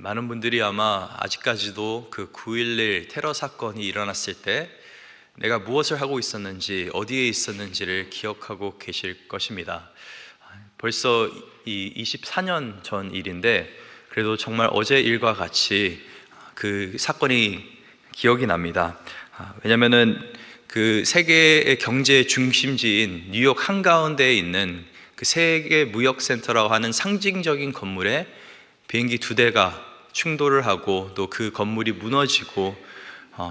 많은 분들이 아마 아직까지도 그 9.11 테러 사건이 일어났을 때 내가 무엇을 하고 있었는지, 어디에 있었는지를 기억하고 계실 것입니다. 벌써 이 24년 전 일인데 그래도 정말 어제 일과 같이 그 사건이 기억이 납니다. 왜냐면은 그 세계의 경제 중심지인 뉴욕 한가운데에 있는 그 세계 무역센터라고 하는 상징적인 건물에 비행기 2대가 충돌을 하고 또 그 건물이 무너지고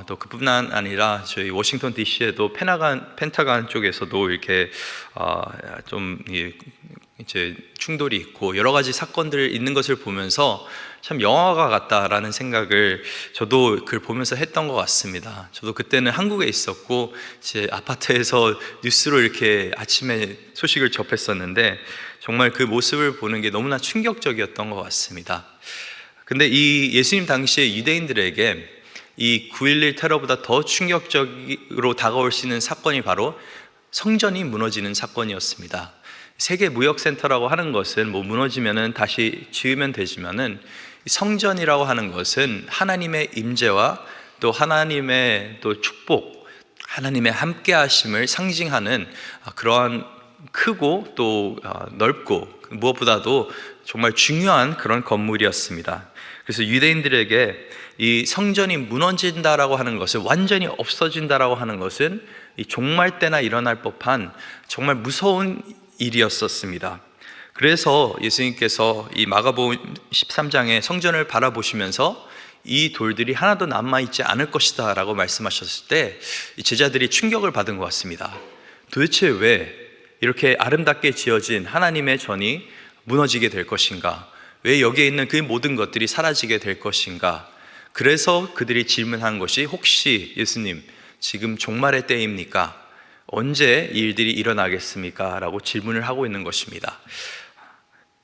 또 그뿐만 아니라 저희 워싱턴 DC에도 펜타곤 쪽에서도 이렇게 좀 이제 충돌이 있고 여러 가지 사건들 있는 것을 보면서 참 영화가 같다라는 생각을 저도 그걸 보면서 했던 것 같습니다. 저도 그때는 한국에 있었고 제 아파트에서 뉴스로 이렇게 아침에 소식을 접했었는데 정말 그 모습을 보는 게 너무나 충격적이었던 것 같습니다. 근데 이 예수님 당시에 유대인들에게 이 9.11 테러보다 더 충격적으로 다가올 수 있는 사건이 바로 성전이 무너지는 사건이었습니다. 세계 무역센터라고 하는 것은 뭐 무너지면은 다시 지으면 되지만은 성전이라고 하는 것은 하나님의 임재와 또 하나님의 또 축복, 하나님의 함께하심을 상징하는 그러한 크고 또 넓고 무엇보다도 정말 중요한 그런 건물이었습니다. 그래서 유대인들에게 이 성전이 무너진다라고 하는 것을, 완전히 없어진다라고 하는 것은 이 종말 때나 일어날 법한 정말 무서운 일이었었습니다. 그래서 예수님께서 이 마가복음 13장의 성전을 바라보시면서 이 돌들이 하나도 남아있지 않을 것이다 라고 말씀하셨을 때 이 제자들이 충격을 받은 것 같습니다. 도대체 왜 이렇게 아름답게 지어진 하나님의 전이 무너지게 될 것인가? 왜 여기에 있는 그 모든 것들이 사라지게 될 것인가? 그래서 그들이 질문한 것이, 혹시 예수님 지금 종말의 때입니까? 언제 이 일들이 일어나겠습니까? 라고 질문을 하고 있는 것입니다.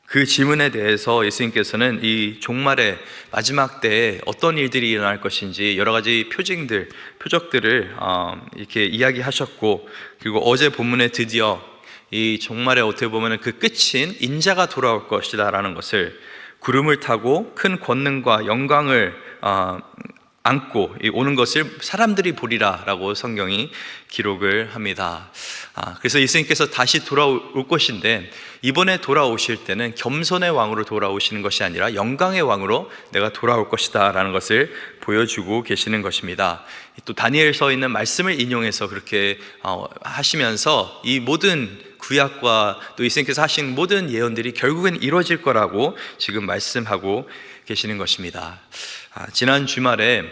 그 질문에 대해서 예수님께서는 이 종말의 마지막 때에 어떤 일들이 일어날 것인지 여러 가지 표적들을 이렇게 이야기하셨고, 그리고 어제 본문에 드디어 이 종말에 어떻게 보면 그 끝인 인자가 돌아올 것이다 라는 것을, 구름을 타고 큰 권능과 영광을 안고 오는 것을 사람들이 보리라 라고 성경이 기록을 합니다. 그래서 예수님께서 다시 돌아올 것인데, 이번에 돌아오실 때는 겸손의 왕으로 돌아오시는 것이 아니라 영광의 왕으로 내가 돌아올 것이다 라는 것을 보여주고 계시는 것입니다. 또 다니엘서에 있는 말씀을 인용해서 그렇게 하시면서 이 모든 구약과 또 예수님께서 하신 모든 예언들이 결국엔 이루어질 거라고 지금 말씀하고 계시는 것입니다. 지난 주말에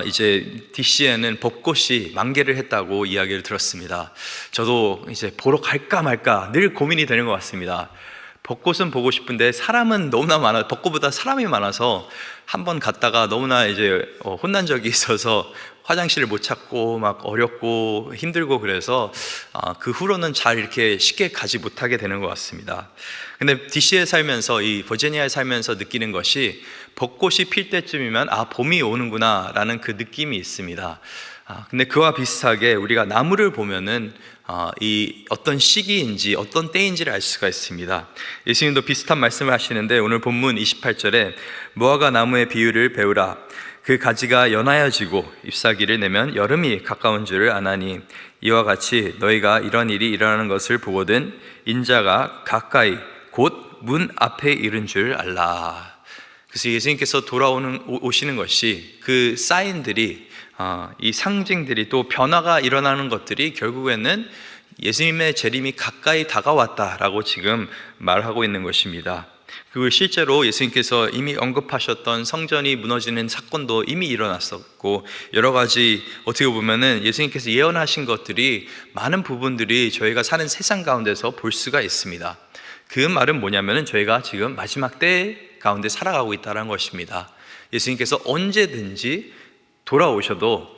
이제 DC에는 벚꽃이 만개를 했다고 이야기를 들었습니다. 저도 이제 보러 갈까 말까 늘 고민이 되는 것 같습니다. 벚꽃은 보고 싶은데 사람은 너무나 많아, 벚꽃보다 사람이 많아서 한번 갔다가 너무나 이제 혼난 적이 있어서 화장실을 못 찾고 막 어렵고 힘들고, 그래서 그 후로는 잘 이렇게 쉽게 가지 못하게 되는 것 같습니다. 근데 DC에 살면서, 이 버지니아에 살면서 느끼는 것이, 벚꽃이 필 때쯤이면 봄이 오는구나 라는 그 느낌이 있습니다. 근데 그와 비슷하게 우리가 나무를 보면은 이 어떤 시기인지 어떤 때인지를 알 수가 있습니다. 예수님도 비슷한 말씀을 하시는데, 오늘 본문 28절에 무화과 나무의 비유를 배우라. 그 가지가 연하여지고 잎사귀를 내면 여름이 가까운 줄을 아나니, 이와 같이 너희가 이런 일이 일어나는 것을 보거든 인자가 가까이 곧 문 앞에 이른 줄 알라. 그래서 예수님께서 오시는 것이, 그 사인들이, 이 상징들이, 또 변화가 일어나는 것들이 결국에는 예수님의 재림이 가까이 다가왔다라고 지금 말하고 있는 것입니다. 그리고 실제로 예수님께서 이미 언급하셨던 성전이 무너지는 사건도 이미 일어났었고, 여러 가지 어떻게 보면은 예수님께서 예언하신 것들이 많은 부분들이 저희가 사는 세상 가운데서 볼 수가 있습니다. 그 말은 뭐냐면은 저희가 지금 마지막 때 가운데 살아가고 있다는 것입니다. 예수님께서 언제든지 돌아오셔도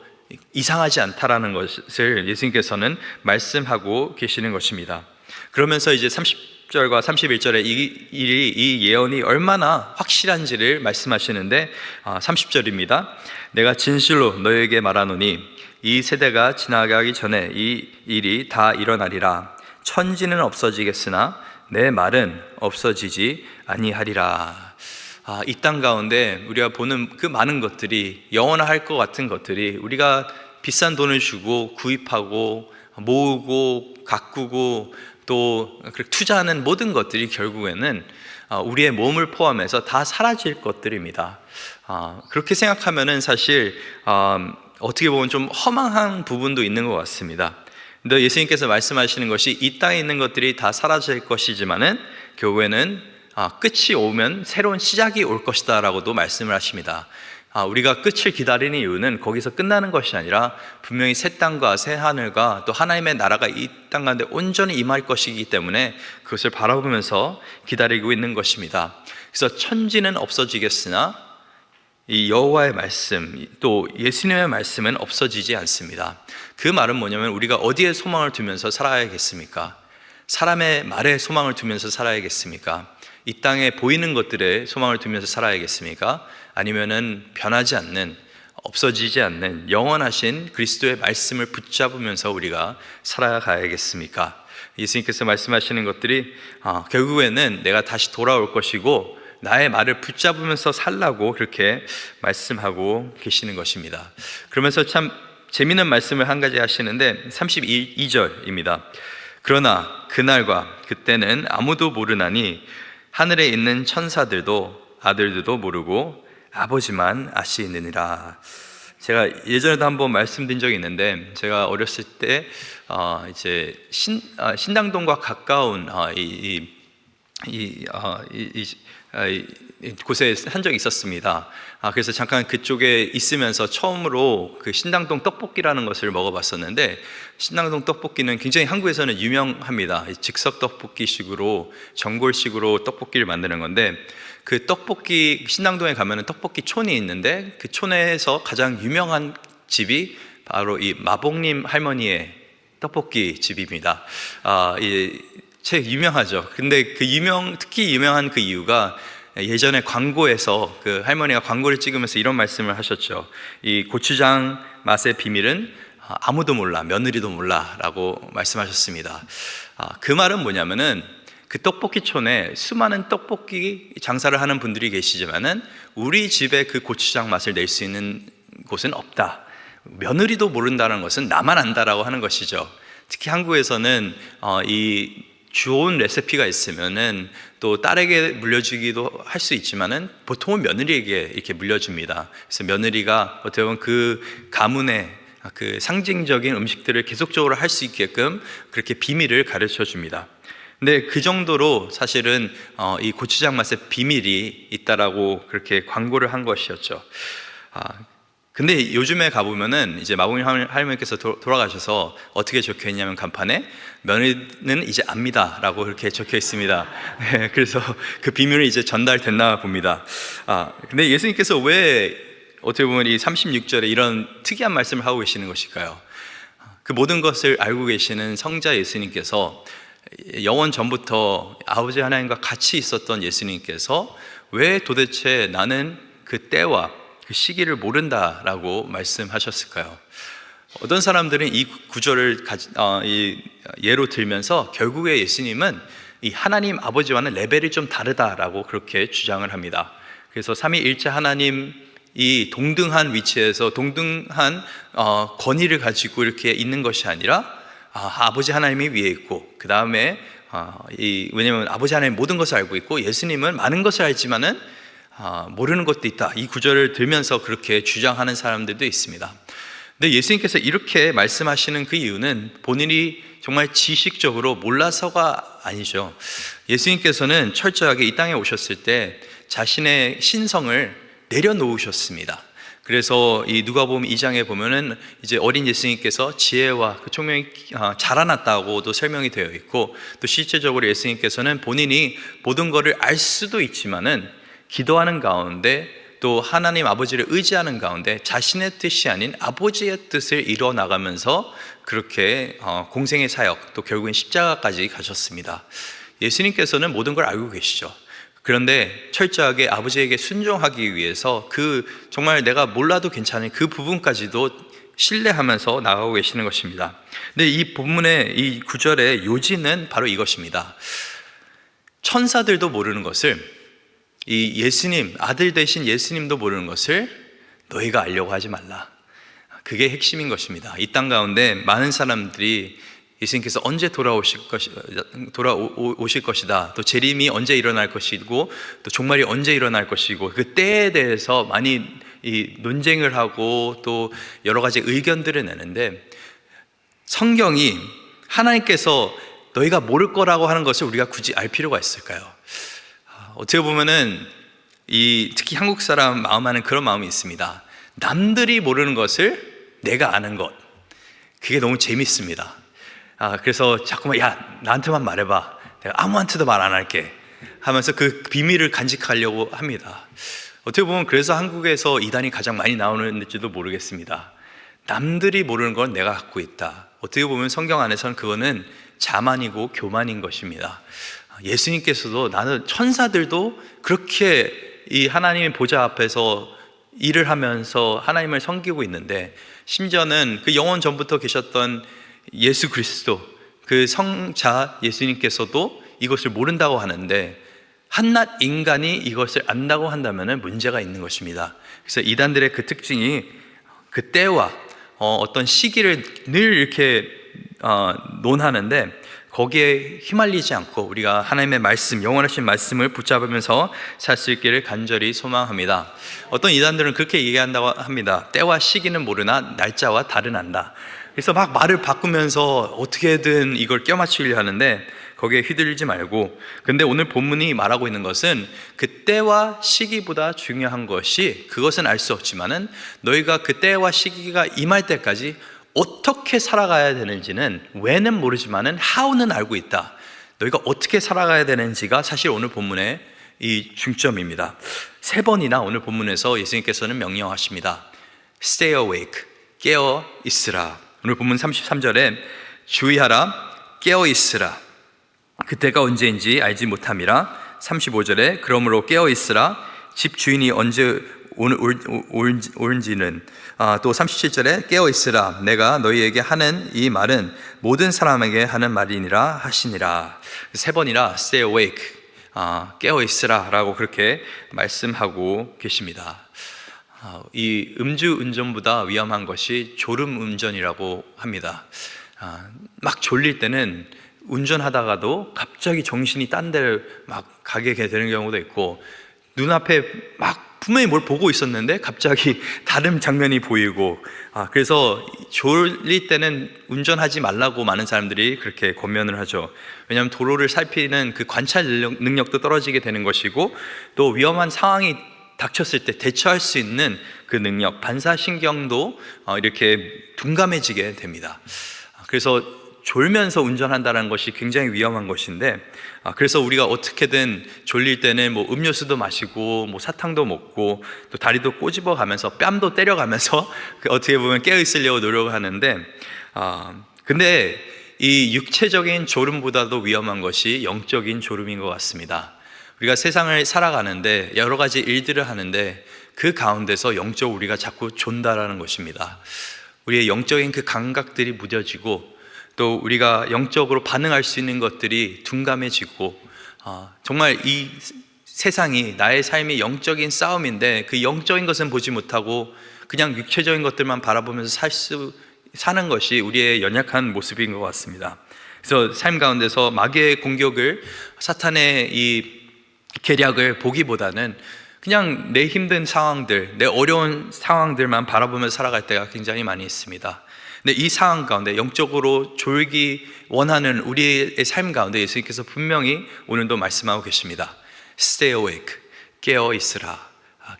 이상하지 않다라는 것을 예수님께서는 말씀하고 계시는 것입니다. 그러면서 이제 30절과 31절에 이 예언이 얼마나 확실한지를 말씀하시는데, 30절입니다. 내가 진실로 너에게 말하노니 이 세대가 지나가기 전에 이 일이 다 일어나리라. 천지는 없어지겠으나 내 말은 없어지지 아니하리라. 이 땅 가운데 우리가 보는 그 많은 것들이 영원할 것 같은 것들이 우리가 비싼 돈을 주고 구입하고 모으고 가꾸고 또 투자하는 모든 것들이 결국에는 우리의 몸을 포함해서 다 사라질 것들입니다. 그렇게 생각하면은 사실 어떻게 보면 좀 허망한 부분도 있는 것 같습니다. 근데 예수님께서 말씀하시는 것이 이 땅에 있는 것들이 다 사라질 것이지만은 결국에는 끝이 오면 새로운 시작이 올 것이다 라고도 말씀을 하십니다. 우리가 끝을 기다리는 이유는 거기서 끝나는 것이 아니라 분명히 새 땅과 새 하늘과 또 하나님의 나라가 이 땅 가운데 온전히 임할 것이기 때문에 그것을 바라보면서 기다리고 있는 것입니다. 그래서 천지는 없어지겠으나 이 여호와의 말씀 또 예수님의 말씀은 없어지지 않습니다. 그 말은 뭐냐면 우리가 어디에 소망을 두면서 살아야겠습니까? 사람의 말에 소망을 두면서 살아야겠습니까? 이 땅에 보이는 것들에 소망을 두면서 살아야겠습니까? 아니면은 변하지 않는, 없어지지 않는 영원하신 그리스도의 말씀을 붙잡으면서 우리가 살아가야겠습니까? 예수님께서 말씀하시는 것들이 결국에는 내가 다시 돌아올 것이고 나의 말을 붙잡으면서 살라고 그렇게 말씀하고 계시는 것입니다. 그러면서 참 재미있는 말씀을 한 가지 하시는데 32절입니다. 그러나 그날과 그때는 아무도 모르나니 하늘에 있는 천사들도 아들들도 모르고 아버지만 아시느니라. 제가 예전에도 한번 말씀드린 적이 있는데 제가 어렸을 때 이제 신당동과 가까운 곳에 한 적이 있었습니다. 그래서 잠깐 그쪽에 있으면서 처음으로 그 신당동 떡볶이라는 것을 먹어봤었는데 신당동 떡볶이는 굉장히 한국에서는 유명합니다. 즉석 떡볶이식으로 전골식으로 떡볶이를 만드는 건데 그 떡볶이 신당동에 가면은 떡볶이 촌이 있는데 그 촌에서 가장 유명한 집이 바로 이 마복님 할머니의 떡볶이 집입니다. 책 유명하죠. 근데 특히 유명한 그 이유가 예전에 광고에서 그 할머니가 광고를 찍으면서 이런 말씀을 하셨죠. 이 고추장 맛의 비밀은 아무도 몰라, 며느리도 몰라 라고 말씀하셨습니다. 그 말은 뭐냐면은 그 떡볶이촌에 수많은 떡볶이 장사를 하는 분들이 계시지만은 우리 집에 그 고추장 맛을 낼 수 있는 곳은 없다. 며느리도 모른다는 것은 나만 안다라고 하는 것이죠. 특히 한국에서는 이 좋은 레시피가 있으면은 또 딸에게 물려주기도 할 수 있지만은 보통은 며느리에게 이렇게 물려줍니다. 그래서 며느리가 어떻게 보면 그 가문의 그 상징적인 음식들을 계속적으로 할 수 있게끔 그렇게 비밀을 가르쳐 줍니다. 근데 그 정도로 사실은 이 고추장 맛의 비밀이 있다라고 그렇게 광고를 한 것이었죠. 근데 요즘에 가보면은 이제 마봉님 할머니께서 돌아가셔서 어떻게 적혀 있냐면 간판에 며느리는 이제 압니다 라고 그렇게 적혀 있습니다. 네, 그래서 그 비밀이 이제 전달됐나 봅니다. 근데 예수님께서 왜 어떻게 보면 이 36절에 이런 특이한 말씀을 하고 계시는 것일까요? 그 모든 것을 알고 계시는 성자 예수님께서 영원 전부터 아버지 하나님과 같이 있었던 예수님께서 왜 도대체 나는 그 때와 그 시기를 모른다라고 말씀하셨을까요? 어떤 사람들은 이 구절을 예로 들면서 결국에 예수님은 이 하나님 아버지와는 레벨이 좀 다르다라고 그렇게 주장을 합니다. 그래서 삼위일체 하나님이 동등한 위치에서 동등한 권위를 가지고 이렇게 있는 것이 아니라 아버지 하나님이 위에 있고 그 다음에 왜냐하면 아버지 하나님 모든 것을 알고 있고 예수님은 많은 것을 알지만은 모르는 것도 있다. 이 구절을 들면서 그렇게 주장하는 사람들도 있습니다. 근데 예수님께서 이렇게 말씀하시는 그 이유는 본인이 정말 지식적으로 몰라서가 아니죠. 예수님께서는 철저하게 이 땅에 오셨을 때 자신의 신성을 내려놓으셨습니다. 그래서 이 누가복음 2장에 보면은 이제 어린 예수님께서 지혜와 그 총명이 자라났다고도 설명이 되어 있고 또 실제적으로 예수님께서는 본인이 모든 것을 알 수도 있지만은 기도하는 가운데 또 하나님 아버지를 의지하는 가운데 자신의 뜻이 아닌 아버지의 뜻을 이뤄 나가면서 그렇게 공생의 사역 또 결국엔 십자가까지 가셨습니다. 예수님께서는 모든 걸 알고 계시죠. 그런데 철저하게 아버지에게 순종하기 위해서 그 정말 내가 몰라도 괜찮은 그 부분까지도 신뢰하면서 나가고 계시는 것입니다. 근데 이 본문의 이 구절의 요지는 바로 이것입니다. 천사들도 모르는 것을 이 예수님, 아들 되신 예수님도 모르는 것을 너희가 알려고 하지 말라. 그게 핵심인 것입니다. 이 땅 가운데 많은 사람들이 예수님께서 언제 돌아오실 것이다, 또 재림이 언제 일어날 것이고 또 종말이 언제 일어날 것이고 그 때에 대해서 많이 논쟁을 하고 또 여러 가지 의견들을 내는데, 성경이 하나님께서 너희가 모를 거라고 하는 것을 우리가 굳이 알 필요가 있을까요? 어떻게 보면은 특히 한국 사람 마음 안에 그런 마음이 있습니다. 남들이 모르는 것을 내가 아는 것, 그게 너무 재밌습니다. 그래서 자꾸만 나한테만 말해봐, 내가 아무한테도 말 안 할게 하면서 그 비밀을 간직하려고 합니다. 어떻게 보면 그래서 한국에서 이단이 가장 많이 나오는지도 모르겠습니다. 남들이 모르는 건 내가 갖고 있다. 어떻게 보면 성경 안에서는 그거는 자만이고 교만인 것입니다. 예수님께서도 나는 천사들도 그렇게 이 하나님의 보좌 앞에서 일을 하면서 하나님을 섬기고 있는데, 심지어는 그 영원 전부터 계셨던 예수 그리스도, 그 성자 예수님께서도 이것을 모른다고 하는데, 한낱 인간이 이것을 안다고 한다면 문제가 있는 것입니다. 그래서 이단들의 그 특징이 그 때와 어떤 시기를 늘 이렇게 논하는데, 거기에 휘말리지 않고 우리가 하나님의 말씀, 영원하신 말씀을 붙잡으면서 살 수 있기를 간절히 소망합니다. 어떤 이단들은 그렇게 얘기한다고 합니다. 때와 시기는 모르나 날짜와 달은 안다. 그래서 막 말을 바꾸면서 어떻게든 이걸 껴맞추려 하는데 거기에 휘둘리지 말고, 근데 오늘 본문이 말하고 있는 것은 그 때와 시기보다 중요한 것이, 그것은 알 수 없지만은 너희가 그 때와 시기가 임할 때까지 어떻게 살아가야 되는지는 when은 모르지만은 how는 알고 있다. 너희가 어떻게 살아가야 되는지가 사실 오늘 본문의 이 중점입니다. 3번이나 오늘 본문에서 예수님께서는 명령하십니다. Stay awake, 깨어 있으라. 오늘 본문 33절에 주의하라, 깨어 있으라. 그때가 언제인지 알지 못함이라. 35절에 그러므로 깨어 있으라. 집 주인이 언제 올지는, 또 37절에 깨어 있으라. 내가 너희에게 하는 이 말은 모든 사람에게 하는 말이니라 하시니라. 3번이라 stay awake, 깨어 있으라 라고 그렇게 말씀하고 계십니다. 이 음주 운전보다 위험한 것이 졸음 운전이라고 합니다. 막 졸릴 때는 운전하다가도 갑자기 정신이 딴 데를 막 가게 되는 경우도 있고, 눈앞에 막 분명히 뭘 보고 있었는데 갑자기 다른 장면이 보이고, 그래서 졸릴 때는 운전하지 말라고 많은 사람들이 그렇게 권면을 하죠. 왜냐하면 도로를 살피는 그 관찰 능력도 떨어지게 되는 것이고, 또 위험한 상황이 닥쳤을 때 대처할 수 있는 그 능력, 반사신경도 이렇게 둔감해지게 됩니다. 그래서 졸면서 운전한다는 것이 굉장히 위험한 것인데, 그래서 우리가 어떻게든 졸릴 때는 뭐 음료수도 마시고 뭐 사탕도 먹고 또 다리도 꼬집어 가면서 뺨도 때려가면서 어떻게 보면 깨어 있으려고 노력하는데, 근데 이 육체적인 졸음보다도 위험한 것이 영적인 졸음인 것 같습니다. 우리가 세상을 살아가는데 여러 가지 일들을 하는데 그 가운데서 영적으로 우리가 자꾸 존다라는 것입니다. 우리의 영적인 그 감각들이 무뎌지고, 또 우리가 영적으로 반응할 수 있는 것들이 둔감해지고, 정말 이 세상이 나의 삶이 영적인 싸움인데 그 영적인 것은 보지 못하고 그냥 육체적인 것들만 바라보면서 사는 것이 우리의 연약한 모습인 것 같습니다. 그래서 삶 가운데서 마귀의 공격을, 사탄의 이 계략을 보기보다는 그냥 내 힘든 상황들, 내 어려운 상황들만 바라보면서 살아갈 때가 굉장히 많이 있습니다. 근데 이 상황 가운데 영적으로 졸기 원하는 우리의 삶 가운데 예수님께서 분명히 오늘도 말씀하고 계십니다. Stay awake, 깨어 있으라.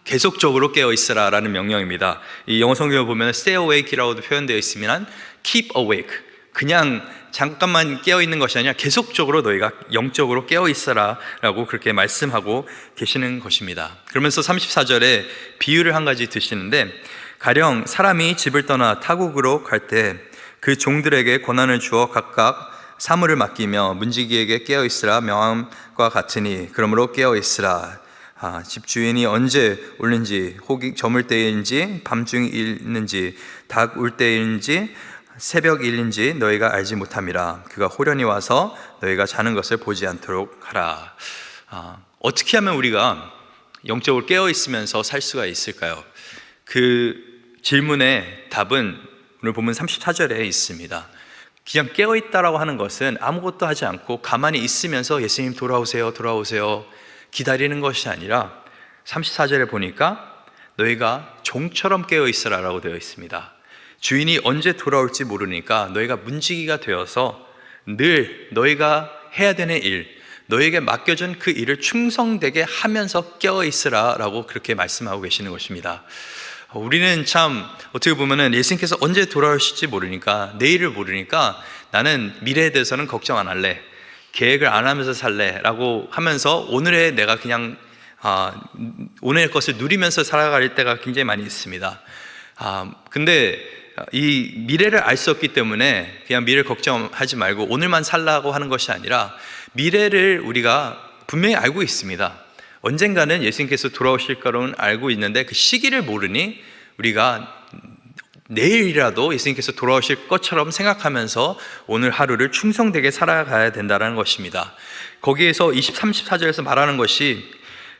계속적으로 깨어 있으라 라는 명령입니다. 이 영어 성경을 보면 Stay awake이라고도 표현되어 있으면 Keep awake, 그냥 잠깐만 깨어 있는 것이 아니라 계속적으로 너희가 영적으로 깨어 있어라 라고 그렇게 말씀하고 계시는 것입니다. 그러면서 34절에 비유를 한 가지 드시는데, 가령 사람이 집을 떠나 타국으로 갈 때 그 종들에게 권한을 주어 각각 사물을 맡기며 문지기에게 깨어 있으라 명함과 같으니, 그러므로 깨어 있으라. 집주인이 언제 오는지, 혹이 저물 때인지 밤중일인지 닭 울 때인지 새벽일인지 너희가 알지 못함이라. 그가 호련히 와서 너희가 자는 것을 보지 않도록 하라. 어떻게 하면 우리가 영적으로 깨어 있으면서 살 수가 있을까요? 그 질문의 답은 오늘 본문 34절에 있습니다. 그냥 깨어 있다라고 하는 것은 아무것도 하지 않고 가만히 있으면서 예수님 돌아오세요, 돌아오세요 기다리는 것이 아니라 34절에 보니까 너희가 종처럼 깨어 있으라라고 되어 있습니다. 주인이 언제 돌아올지 모르니까 너희가 문지기가 되어서 늘 너희가 해야 되는 일, 너희에게 맡겨준 그 일을 충성되게 하면서 깨어 있으라라고 그렇게 말씀하고 계시는 것입니다. 우리는 참 어떻게 보면은 예수님께서 언제 돌아오실지 모르니까, 내일을 모르니까 나는 미래에 대해서는 걱정 안 할래, 계획을 안 하면서 살래 라고 하면서 오늘의 내가 그냥 오늘의 것을 누리면서 살아갈 때가 굉장히 많이 있습니다. 근데 이 미래를 알 수 없기 때문에 그냥 미래를 걱정하지 말고 오늘만 살라고 하는 것이 아니라, 미래를 우리가 분명히 알고 있습니다. 언젠가는 예수님께서 돌아오실 거로는 알고 있는데 그 시기를 모르니 우리가 내일이라도 예수님께서 돌아오실 것처럼 생각하면서 오늘 하루를 충성되게 살아가야 된다는 것입니다. 거기에서 34절에서 말하는 것이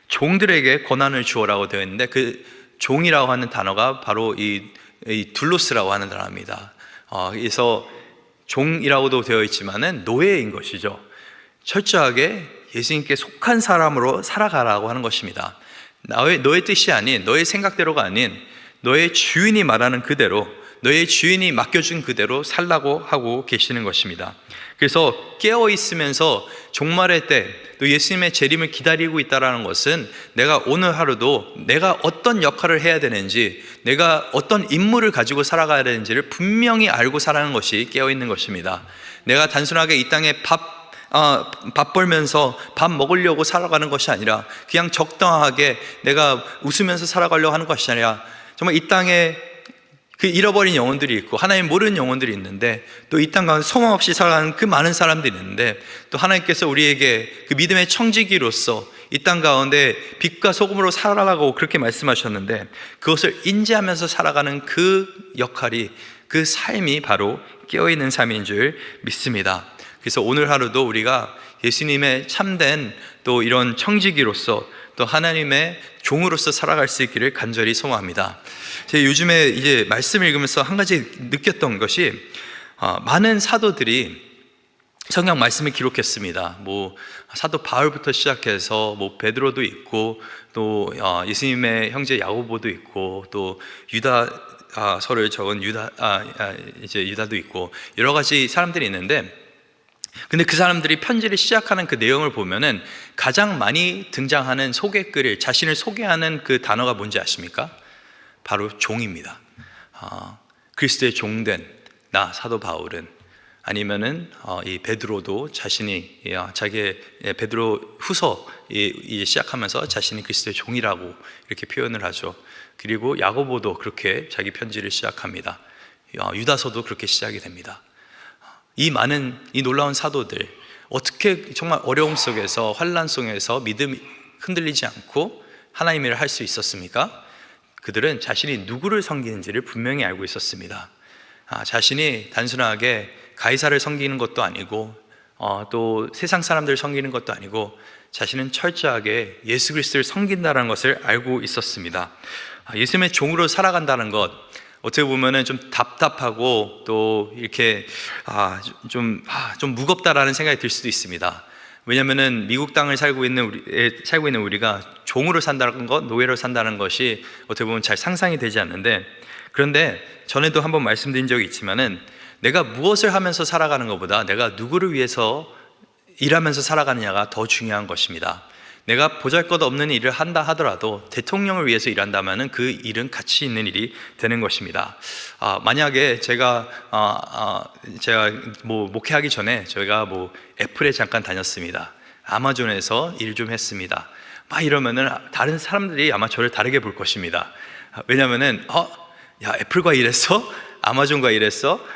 종들에게 권한을 주어라고 되어 있는데, 그 종이라고 하는 단어가 바로 이 둘로스라고 하는 단어입니다. 그래서 종이라고도 되어 있지만은 노예인 것이죠. 철저하게 예수님께 속한 사람으로 살아가라고 하는 것입니다. 너의 뜻이 아닌, 너의 생각대로가 아닌 너의 주인이 말하는 그대로, 너의 주인이 맡겨준 그대로 살라고 하고 계시는 것입니다. 그래서 깨어 있으면서 종말의 때 또 예수님의 재림을 기다리고 있다는 것은 내가 오늘 하루도 내가 어떤 역할을 해야 되는지, 내가 어떤 임무를 가지고 살아가야 되는지를 분명히 알고 살아가는 것이 깨어 있는 것입니다. 내가 단순하게 이 땅에 밥 벌면서 밥 먹으려고 살아가는 것이 아니라, 그냥 적당하게 내가 웃으면서 살아가려고 하는 것이 아니라, 정말 이 땅에 그 잃어버린 영혼들이 있고 하나님 모르는 영혼들이 있는데, 또 이 땅 가운데 소망 없이 살아가는 그 많은 사람들이 있는데, 또 하나님께서 우리에게 그 믿음의 청지기로서 이 땅 가운데 빛과 소금으로 살아가고 그렇게 말씀하셨는데, 그것을 인지하면서 살아가는 그 역할이, 그 삶이 바로 깨어있는 삶인 줄 믿습니다. 그래서 오늘 하루도 우리가 예수님의 참된 또 이런 청지기로서, 또 하나님의 종으로서 살아갈 수 있기를 간절히 소망합니다. 제가 요즘에 이제 말씀을 읽으면서 한 가지 느꼈던 것이, 많은 사도들이 성경 말씀을 기록했습니다. 뭐 사도 바울부터 시작해서 뭐 베드로도 있고, 또 예수님의 형제 야고보도 있고, 또 유다서를 적은 유다도 있고, 여러 가지 사람들이 있는데, 근데 그 사람들이 편지를 시작하는 그 내용을 보면은 가장 많이 등장하는 소개글을, 자신을 소개하는 그 단어가 뭔지 아십니까? 바로 종입니다. 그리스도의 종된 나 사도 바울은, 아니면은 이 베드로도 자신이 자기의 베드로 후서 시작하면서 자신이 그리스도의 종이라고 이렇게 표현을 하죠. 그리고 야고보도 그렇게 자기 편지를 시작합니다. 유다서도 그렇게 시작이 됩니다. 이 많은, 이 놀라운 사도들, 어떻게 정말 어려움 속에서, 환난 속에서 믿음이 흔들리지 않고 하나님의 일을 할 수 있었습니까? 그들은 자신이 누구를 섬기는지를 분명히 알고 있었습니다. 자신이 단순하게 가이사를 섬기는 것도 아니고, 또 세상 사람들을 섬기는 것도 아니고, 자신은 철저하게 예수 그리스도를 섬긴다는 것을 알고 있었습니다. 예수님의 종으로 살아간다는 것, 어떻게 보면은 좀 답답하고 또 이렇게 좀 무겁다라는 생각이 들 수도 있습니다. 왜냐하면은 미국 땅을 살고 있는 우리가 종으로 산다는 것, 노예로 산다는 것이 어떻게 보면 잘 상상이 되지 않는데, 그런데 전에도 한번 말씀드린 적이 있지만은, 내가 무엇을 하면서 살아가는 것보다 내가 누구를 위해서 일하면서 살아가느냐가 더 중요한 것입니다. 내가 보잘것없는 일을 한다 하더라도 대통령을 위해서 일한다면 그 일은 가치 있는 일이 되는 것입니다. 만약에 제가 뭐 목회하기 전에 저희가 뭐 애플에 잠깐 다녔습니다. 아마존에서 일 좀 했습니다. 막 이러면은 다른 사람들이 아마 저를 다르게 볼 것입니다. 왜냐면은 야, 애플과 일했어? 아마존과 일했어?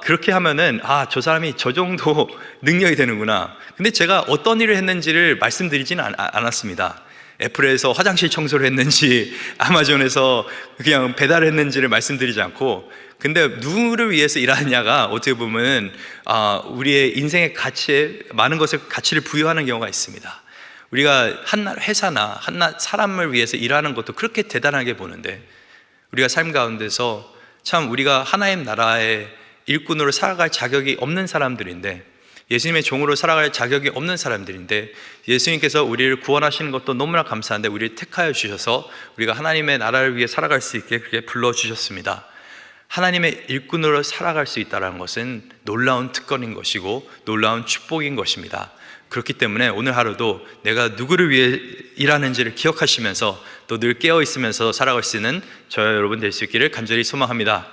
그렇게 하면은 저 사람이 저 정도 능력이 되는구나. 근데 제가 어떤 일을 했는지를 말씀드리지는 않았습니다. 애플에서 화장실 청소를 했는지, 아마존에서 그냥 배달했는지를 말씀드리지 않고, 근데 누구를 위해서 일하느냐가 어떻게 보면 우리의 인생의 가치에 많은 것을 가치를 부여하는 경우가 있습니다. 우리가 한 회사나 사람을 위해서 일하는 것도 그렇게 대단하게 보는데, 우리가 삶 가운데서 참 우리가 하나님 나라의 일꾼으로 살아갈 자격이 없는 사람들인데, 예수님의 종으로 살아갈 자격이 없는 사람들인데, 예수님께서 우리를 구원하시는 것도 너무나 감사한데 우리를 택하여 주셔서 우리가 하나님의 나라를 위해 살아갈 수 있게 그렇게 불러주셨습니다. 하나님의 일꾼으로 살아갈 수 있다는 것은 놀라운 특권인 것이고 놀라운 축복인 것입니다. 그렇기 때문에 오늘 하루도 내가 누구를 위해 일하는지를 기억하시면서 또 늘 깨어 있으면서 살아갈 수 있는 저와 여러분 될 수 있기를 간절히 소망합니다.